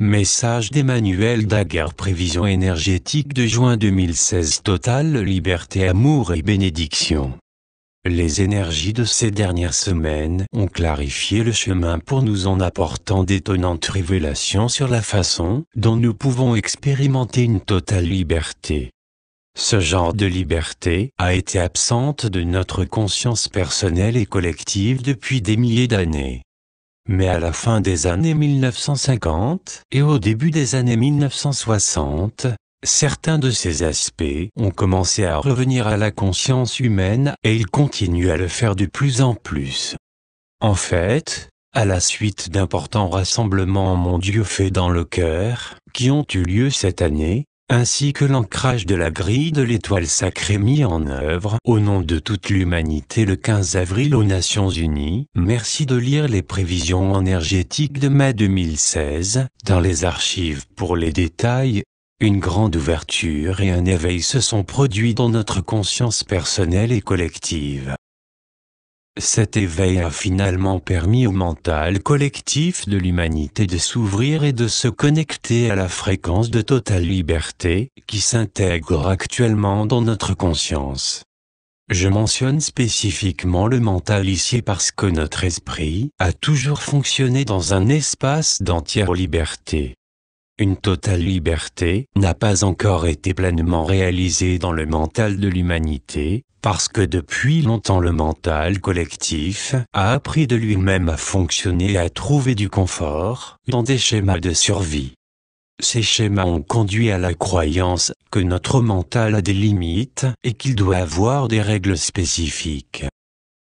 Message d'Emmanuel Daguerre. Prévision énergétique de juin 2016. Totale liberté, amour et bénédiction. Les énergies de ces dernières semaines ont clarifié le chemin pour nous en apportant d'étonnantes révélations sur la façon dont nous pouvons expérimenter une totale liberté. Ce genre de liberté a été absente de notre conscience personnelle et collective depuis des milliers d'années. Mais à la fin des années 1950 et au début des années 1960, certains de ces aspects ont commencé à revenir à la conscience humaine et ils continuent à le faire de plus en plus. En fait, à la suite d'importants rassemblements mondiaux faits dans le cœur, qui ont eu lieu cette année, ainsi que l'ancrage de la grille de l'étoile sacrée mis en œuvre au nom de toute l'humanité le 15 avril aux Nations Unies. Merci de lire les prévisions énergétiques de mai 2016 dans les archives pour les détails. Une grande ouverture et un éveil se sont produits dans notre conscience personnelle et collective. Cet éveil a finalement permis au mental collectif de l'humanité de s'ouvrir et de se connecter à la fréquence de totale liberté qui s'intègre actuellement dans notre conscience. Je mentionne spécifiquement le mental ici parce que notre esprit a toujours fonctionné dans un espace d'entière liberté. Une totale liberté n'a pas encore été pleinement réalisée dans le mental de l'humanité, parce que depuis longtemps le mental collectif a appris de lui-même à fonctionner et à trouver du confort dans des schémas de survie. Ces schémas ont conduit à la croyance que notre mental a des limites et qu'il doit avoir des règles spécifiques.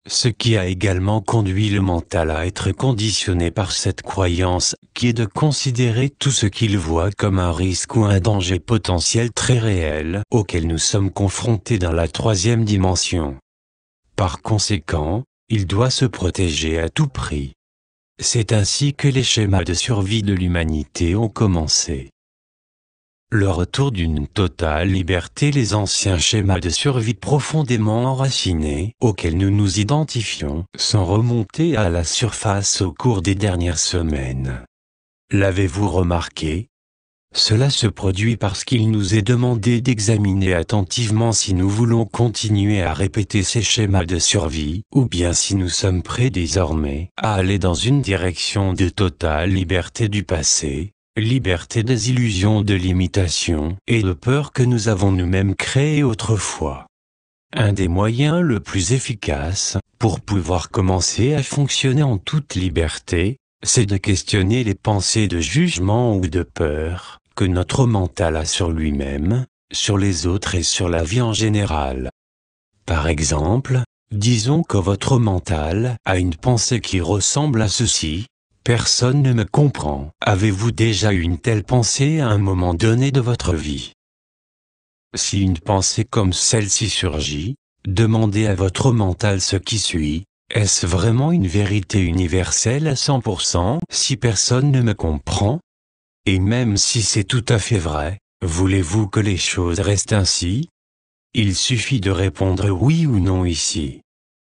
Ce qui a également conduit le mental à être conditionné par cette croyance, qui est de considérer tout ce qu'il voit comme un risque ou un danger potentiel très réel, auquel nous sommes confrontés dans la troisième dimension. Par conséquent, il doit se protéger à tout prix. C'est ainsi que les schémas de survie de l'humanité ont commencé. Le retour d'une totale liberté. Les anciens schémas de survie profondément enracinés, auxquels nous nous identifions, sont remontés à la surface au cours des dernières semaines. L'avez-vous remarqué? Cela se produit parce qu'il nous est demandé d'examiner attentivement si nous voulons continuer à répéter ces schémas de survie, ou bien si nous sommes prêts désormais à aller dans une direction de totale liberté du passé. Liberté des illusions de limitation et de peur que nous avons nous-mêmes créées autrefois. Un des moyens le plus efficaces pour pouvoir commencer à fonctionner en toute liberté, c'est de questionner les pensées de jugement ou de peur que notre mental a sur lui-même, sur les autres et sur la vie en général. Par exemple, disons que votre mental a une pensée qui ressemble à ceci. Personne ne me comprend. Avez-vous déjà eu une telle pensée à un moment donné de votre vie? Si une pensée comme celle-ci surgit, demandez à votre mental ce qui suit. Est-ce vraiment une vérité universelle à 100% si personne ne me comprend? Et même si c'est tout à fait vrai, voulez-vous que les choses restent ainsi? Il suffit de répondre oui ou non ici.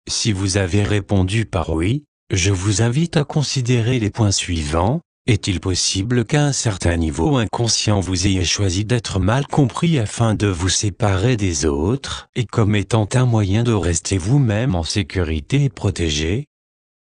Si vous avez répondu par oui, je vous invite à considérer les points suivants. Est-il possible qu'à un certain niveau inconscient vous ayez choisi d'être mal compris afin de vous séparer des autres, et comme étant un moyen de rester vous-même en sécurité et protégé?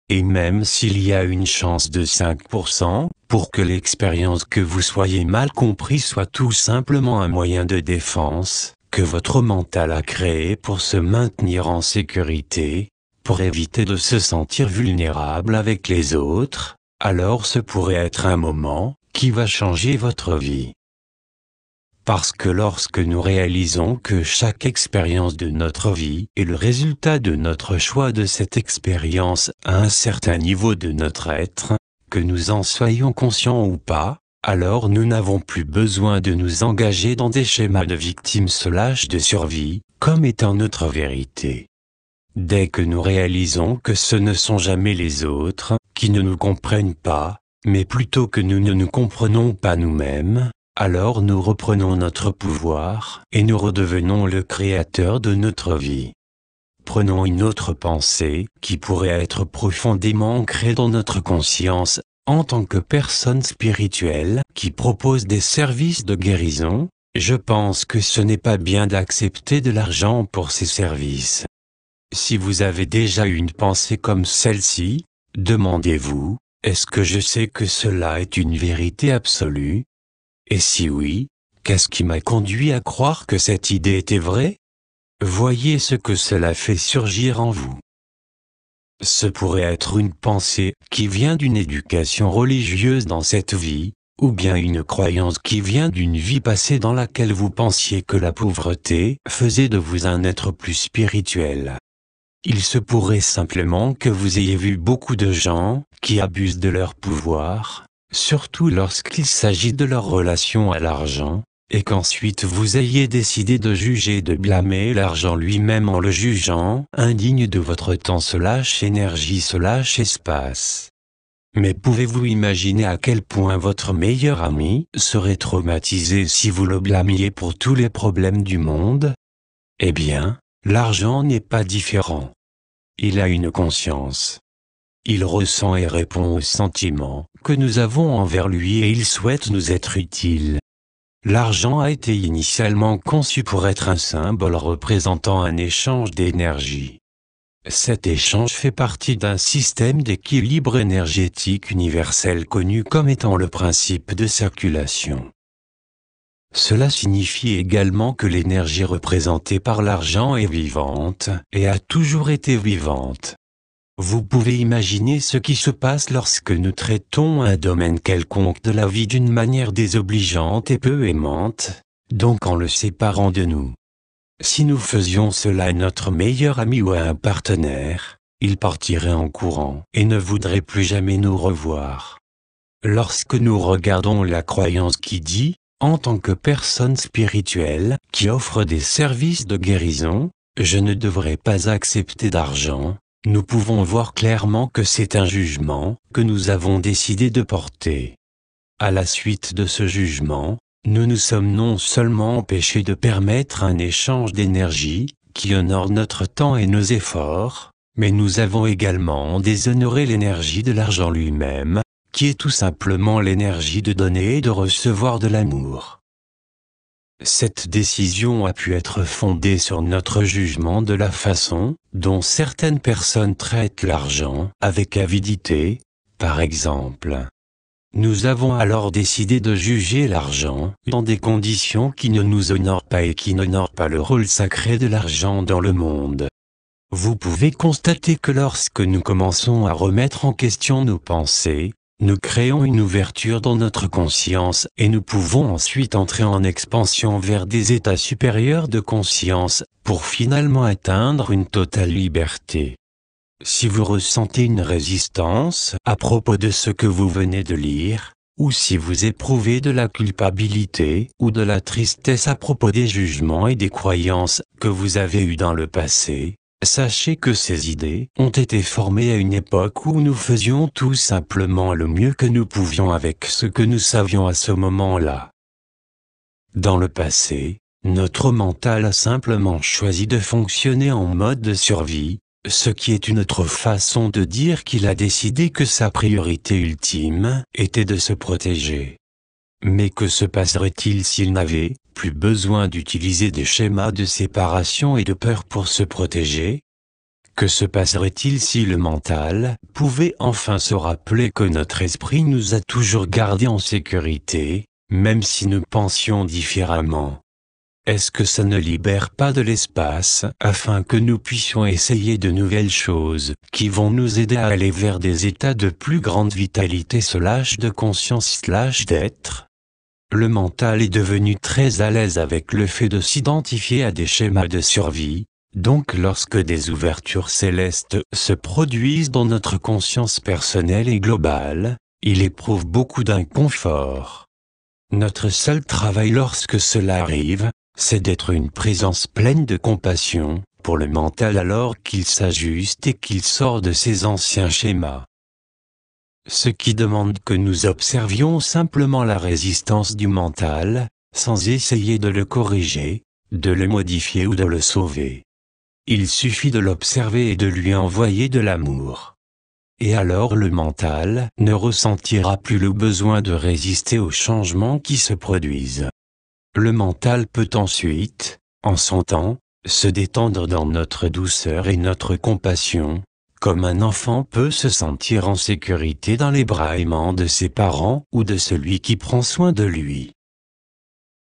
Et même s'il y a une chance de 5%, pour que l'expérience que vous soyez mal compris soit tout simplement un moyen de défense, que votre mental a créé pour se maintenir en sécurité, pour éviter de se sentir vulnérable avec les autres, alors ce pourrait être un moment qui va changer votre vie. Parce que lorsque nous réalisons que chaque expérience de notre vie est le résultat de notre choix de cette expérience à un certain niveau de notre être, que nous en soyons conscients ou pas, alors nous n'avons plus besoin de nous engager dans des schémas de victime/de survie, comme étant notre vérité. Dès que nous réalisons que ce ne sont jamais les autres qui ne nous comprennent pas, mais plutôt que nous ne nous comprenons pas nous-mêmes, alors nous reprenons notre pouvoir et nous redevenons le créateur de notre vie. Prenons une autre pensée qui pourrait être profondément ancrée dans notre conscience. En tant que personne spirituelle qui propose des services de guérison, je pense que ce n'est pas bien d'accepter de l'argent pour ces services. Si vous avez déjà une pensée comme celle-ci, demandez-vous, est-ce que je sais que cela est une vérité absolue? Et si oui, qu'est-ce qui m'a conduit à croire que cette idée était vraie? Voyez ce que cela fait surgir en vous. Ce pourrait être une pensée qui vient d'une éducation religieuse dans cette vie, ou bien une croyance qui vient d'une vie passée dans laquelle vous pensiez que la pauvreté faisait de vous un être plus spirituel. Il se pourrait simplement que vous ayez vu beaucoup de gens qui abusent de leur pouvoir, surtout lorsqu'il s'agit de leur relation à l'argent, et qu'ensuite vous ayez décidé de juger et de blâmer l'argent lui-même en le jugeant indigne de votre temps / énergie / espace. Mais pouvez-vous imaginer à quel point votre meilleur ami serait traumatisé si vous le blâmiez pour tous les problèmes du monde? Eh bien, l'argent n'est pas différent. Il a une conscience. Il ressent et répond aux sentiments que nous avons envers lui et il souhaite nous être utile. L'argent a été initialement conçu pour être un symbole représentant un échange d'énergie. Cet échange fait partie d'un système d'équilibre énergétique universel connu comme étant le principe de circulation. Cela signifie également que l'énergie représentée par l'argent est vivante et a toujours été vivante. Vous pouvez imaginer ce qui se passe lorsque nous traitons un domaine quelconque de la vie d'une manière désobligeante et peu aimante, donc en le séparant de nous. Si nous faisions cela à notre meilleur ami ou à un partenaire, il partirait en courant et ne voudrait plus jamais nous revoir. Lorsque nous regardons la croyance qui dit, en tant que personne spirituelle qui offre des services de guérison, je ne devrais pas accepter d'argent, nous pouvons voir clairement que c'est un jugement que nous avons décidé de porter. À la suite de ce jugement, nous nous sommes non seulement empêchés de permettre un échange d'énergie qui honore notre temps et nos efforts, mais nous avons également déshonoré l'énergie de l'argent lui-même, qui est tout simplement l'énergie de donner et de recevoir de l'amour. Cette décision a pu être fondée sur notre jugement de la façon dont certaines personnes traitent l'argent avec avidité, par exemple. Nous avons alors décidé de juger l'argent dans des conditions qui ne nous honorent pas et qui n'honorent pas le rôle sacré de l'argent dans le monde. Vous pouvez constater que lorsque nous commençons à remettre en question nos pensées, nous créons une ouverture dans notre conscience et nous pouvons ensuite entrer en expansion vers des états supérieurs de conscience pour finalement atteindre une totale liberté. Si vous ressentez une résistance à propos de ce que vous venez de lire, ou si vous éprouvez de la culpabilité ou de la tristesse à propos des jugements et des croyances que vous avez eus dans le passé, sachez que ces idées ont été formées à une époque où nous faisions tout simplement le mieux que nous pouvions avec ce que nous savions à ce moment-là. Dans le passé, notre mental a simplement choisi de fonctionner en mode de survie, ce qui est une autre façon de dire qu'il a décidé que sa priorité ultime était de se protéger. Mais que se passerait-il s'il n'avait plus besoin d'utiliser des schémas de séparation et de peur pour se protéger? Que se passerait-il si le mental pouvait enfin se rappeler que notre esprit nous a toujours gardés en sécurité, même si nous pensions différemment? Est-ce que ça ne libère pas de l'espace afin que nous puissions essayer de nouvelles choses qui vont nous aider à aller vers des états de plus grande vitalité / de conscience / d'être? Le mental est devenu très à l'aise avec le fait de s'identifier à des schémas de survie, donc lorsque des ouvertures célestes se produisent dans notre conscience personnelle et globale, il éprouve beaucoup d'inconfort. Notre seul travail lorsque cela arrive, c'est d'être une présence pleine de compassion pour le mental alors qu'il s'ajuste et qu'il sort de ses anciens schémas. Ce qui demande que nous observions simplement la résistance du mental, sans essayer de le corriger, de le modifier ou de le sauver. Il suffit de l'observer et de lui envoyer de l'amour. et alors le mental ne ressentira plus le besoin de résister aux changements qui se produisent. Le mental peut ensuite, en son temps, se détendre dans notre douceur et notre compassion, comme un enfant peut se sentir en sécurité dans les bras aimants de ses parents ou de celui qui prend soin de lui.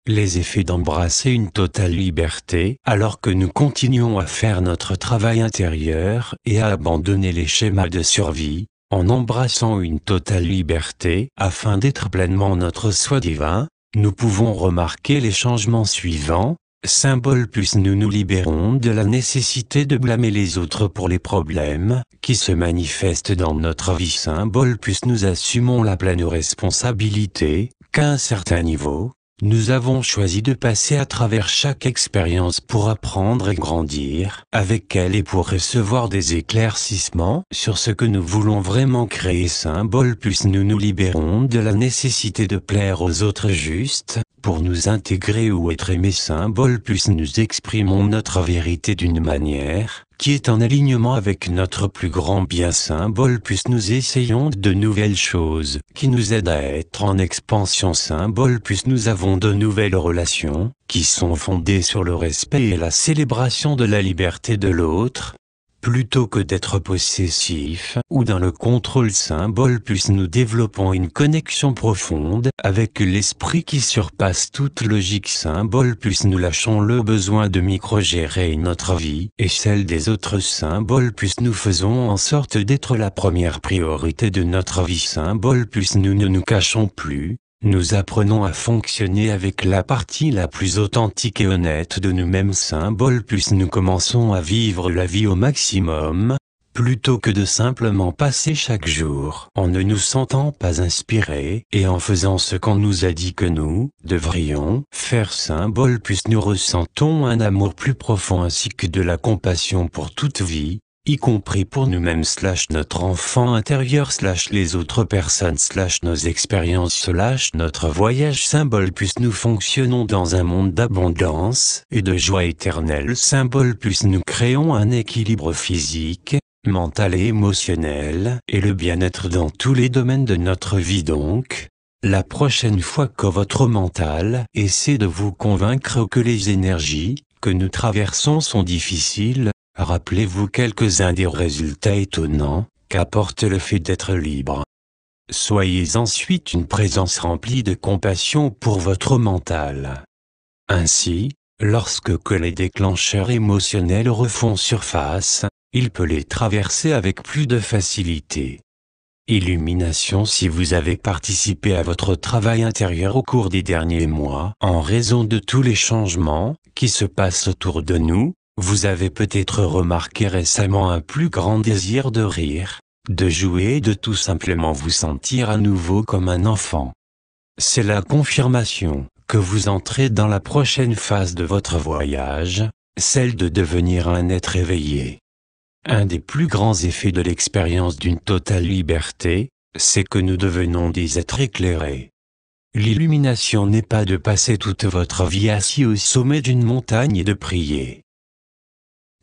Les effets d'embrasser une totale liberté alors que nous continuons à faire notre travail intérieur et à abandonner les schémas de survie, en embrassant une totale liberté afin d'être pleinement notre soi divin, nous pouvons remarquer les changements suivants. Symbole plus nous nous libérons de la nécessité de blâmer les autres pour les problèmes qui se manifestent dans notre vie. Symbole plus nous assumons la pleine responsabilité qu'à un certain niveau, nous avons choisi de passer à travers chaque expérience pour apprendre et grandir avec elle et pour recevoir des éclaircissements sur ce que nous voulons vraiment créer. Symbole plus nous nous libérons de la nécessité de plaire aux autres juste pour nous intégrer ou être aimé. Symbole plus nous exprimons notre vérité d'une manière qui est en alignement avec notre plus grand bien. Symbole plus nous essayons de nouvelles choses qui nous aident à être en expansion. Symbole plus nous avons de nouvelles relations qui sont fondées sur le respect et la célébration de la liberté de l'autre, plutôt que d'être possessif ou dans le contrôle. Symbole plus nous développons une connexion profonde avec l'esprit qui surpasse toute logique. Symbole plus nous lâchons le besoin de micro-gérer notre vie et celle des autres. Symbole plus nous faisons en sorte d'être la première priorité de notre vie. Symbole plus nous ne nous cachons plus. Nous apprenons à fonctionner avec la partie la plus authentique et honnête de nous-mêmes. Symbole plus nous commençons à vivre la vie au maximum, plutôt que de simplement passer chaque jour en ne nous sentant pas inspirés et en faisant ce qu'on nous a dit que nous devrions faire. Symbole plus nous ressentons un amour plus profond ainsi que de la compassion pour toute vie, y compris pour nous-mêmes / notre enfant intérieur / les autres personnes / nos expériences / notre voyage. Symbole plus nous fonctionnons dans un monde d'abondance et de joie éternelle. Symbole plus nous créons un équilibre physique, mental et émotionnel et le bien-être dans tous les domaines de notre vie. Donc, la prochaine fois que votre mental essaie de vous convaincre que les énergies que nous traversons sont difficiles, rappelez-vous quelques-uns des résultats étonnants qu'apporte le fait d'être libre. Soyez ensuite une présence remplie de compassion pour votre mental. Ainsi, lorsque les déclencheurs émotionnels refont surface, il peut les traverser avec plus de facilité. Illumination. Si vous avez participé à votre travail intérieur au cours des derniers mois, en raison de tous les changements qui se passent autour de nous, vous avez peut-être remarqué récemment un plus grand désir de rire, de jouer et de tout simplement vous sentir à nouveau comme un enfant. C'est la confirmation que vous entrez dans la prochaine phase de votre voyage, celle de devenir un être éveillé. Un des plus grands effets de l'expérience d'une totale liberté, c'est que nous devenons des êtres éclairés. L'illumination n'est pas de passer toute votre vie assis au sommet d'une montagne et de prier.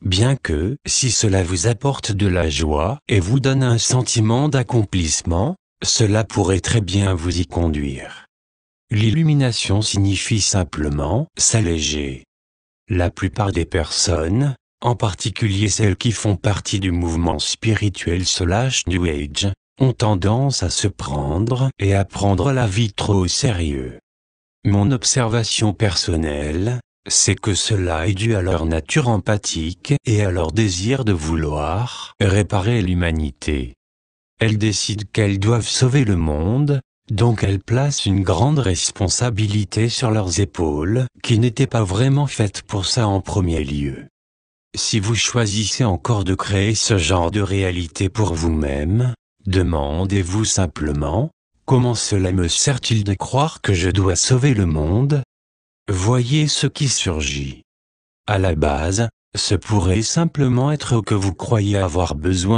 Bien que, si cela vous apporte de la joie et vous donne un sentiment d'accomplissement, cela pourrait très bien vous y conduire. L'illumination signifie simplement s'alléger. La plupart des personnes, en particulier celles qui font partie du mouvement spirituel / New Age, ont tendance à se prendre et à prendre la vie trop au sérieux. Mon observation personnelle, c'est que cela est dû à leur nature empathique et à leur désir de vouloir réparer l'humanité. Elles décident qu'elles doivent sauver le monde, donc elles placent une grande responsabilité sur leurs épaules, qui n'étaient pas vraiment faites pour ça en premier lieu. Si vous choisissez encore de créer ce genre de réalité pour vous-même, demandez-vous simplement, comment cela me sert-il de croire que je dois sauver le monde ? Voyez ce qui surgit. À la base, ce pourrait simplement être que vous croyez avoir besoin